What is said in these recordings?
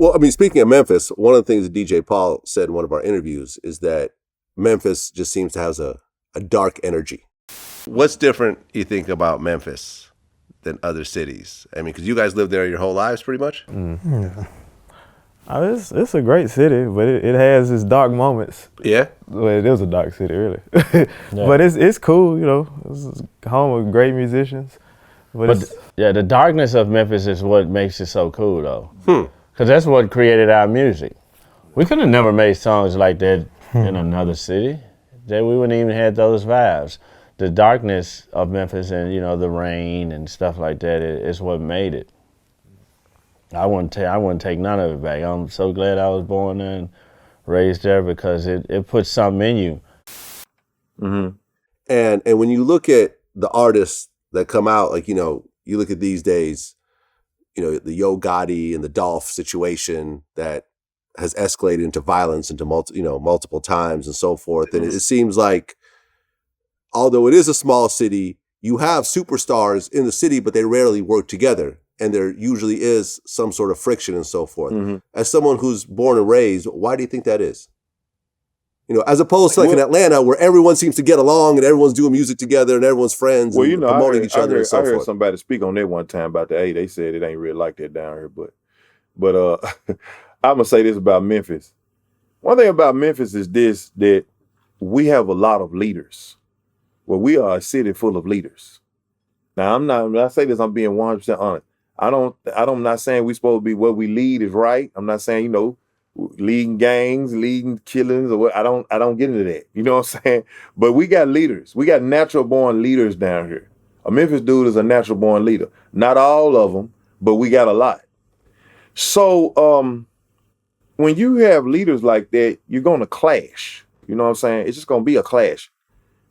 Well, I mean, speaking of Memphis, one of the things that DJ Paul said in one of our interviews is that Memphis just seems to have a dark energy. What's different, you think, about Memphis than other cities? I mean, because you guys lived there your whole lives pretty much? Yeah. It's a great city, but it has its dark moments. Yeah? Well, it is a dark city, really. But it's cool, you know. It's home of great musicians. But the darkness of Memphis is what makes it so cool, though. Because that's what created our music. We could have never made songs like that in another city. That we wouldn't even have those vibes. The darkness of Memphis and, you know, the rain and stuff like that is what made it. I wouldn't take none of it back. I'm so glad I was born there and raised there because it puts something in you. Mm-hmm. And when you look at the artists that come out, like, you know, you look at these days, you know, the Yo Gotti and the Dolph situation that has escalated into violence into multiple times and so forth. And it seems like, although it is a small city, you have superstars in the city, but they rarely work together. And there usually is some sort of friction and so forth. Mm-hmm. As someone who's born and raised, why do you think that is? You know, as opposed to like in Atlanta, where everyone seems to get along and everyone's doing music together and everyone's friends and promoting each other and so forth. I heard somebody speak on that one time about they said it ain't really like that down here. But I'm going to say this about Memphis. One thing about Memphis is this, that we have a lot of leaders. Well, we are a city full of leaders. Now, when I say this, I'm being 100% honest. I'm not saying we supposed to be what we lead is right. I'm not saying, you know, leading gangs, leading killings, or what. I don't get into that. You know what I'm saying? But we got leaders. We got natural born leaders down here. A Memphis dude is a natural born leader. Not all of them, but we got a lot. So when you have leaders like that, you're going to clash. You know what I'm saying? It's just going to be a clash.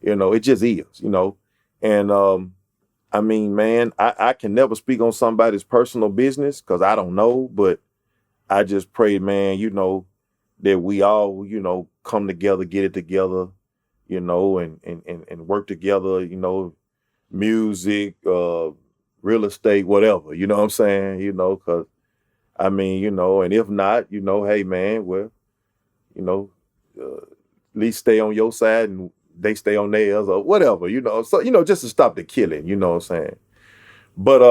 You know, it just is, you know. And I mean, man, I can never speak on somebody's personal business because I don't know, but I just pray, man, you know, that we all, you know, come together, get it together, you know, and work together, you know, music, real estate, whatever, you know what I'm saying? You know, because, I mean, you know, and if not, you know, hey, man, well, you know, at least stay on your side and they stay on theirs or whatever, you know. So, you know, just to stop the killing, you know what I'm saying? But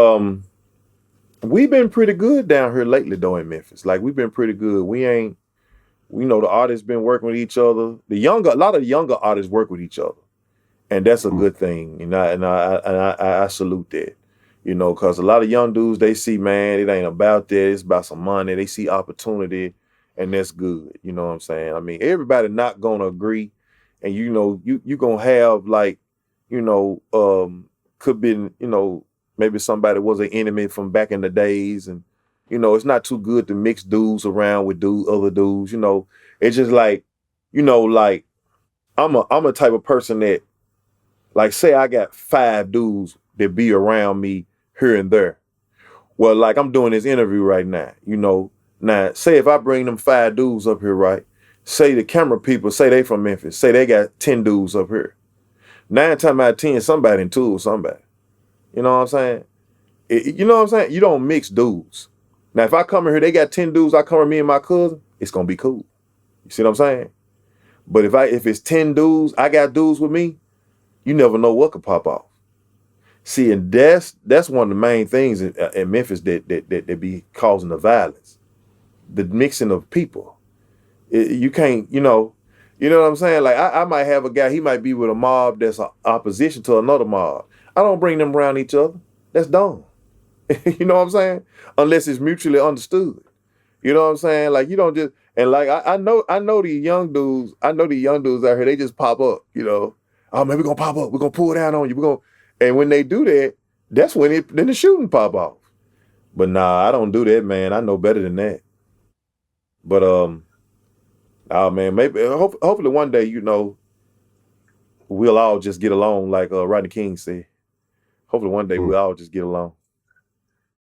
we've been pretty good down here lately, though, in Memphis. Like, we've been pretty good. We know the artists been working with each other. A lot of the younger artists work with each other. And that's a good thing. And I salute that. You know, because a lot of young dudes, they see, man, it ain't about that. It's about some money. They see opportunity, and that's good. You know what I'm saying? I mean, everybody not going to agree. And, you know, you going to have, like, you know, could be, you know, maybe somebody was an enemy from back in the days. And, you know, it's not too good to mix dudes around with other dudes. You know, it's just like, you know, like, I'm a type of person that, like, say I got 5 dudes that be around me here and there. Well, like, I'm doing this interview right now, you know. Now, say if I bring them 5 dudes up here, right? Say the camera people, say they from Memphis, say they got 10 dudes up here. 9 times out of 10, somebody in tool with somebody. You know what I'm saying? You know what I'm saying? You don't mix dudes. Now, if I come in here, they got 10 dudes, I come with me and my cousin, it's going to be cool. You see what I'm saying? But if it's 10 dudes, I got dudes with me, you never know what could pop off. See, and that's one of the main things in Memphis that be causing the violence. The mixing of people. You can't, you know what I'm saying? Like, I might have a guy, he might be with a mob that's a opposition to another mob. I don't bring them around each other. That's dumb. You know what I'm saying? Unless it's mutually understood. You know what I'm saying? Like, you don't just, and like, I know these young dudes out here, they just pop up, you know. Oh, man, we're going to pop up. We're going to pull down on you. And when they do that, that's when then the shooting pop off. But nah, I don't do that, man. I know better than that. But, oh man, maybe hopefully one day, you know, we'll all just get along like Rodney King said. Hopefully one day we'll all just get along.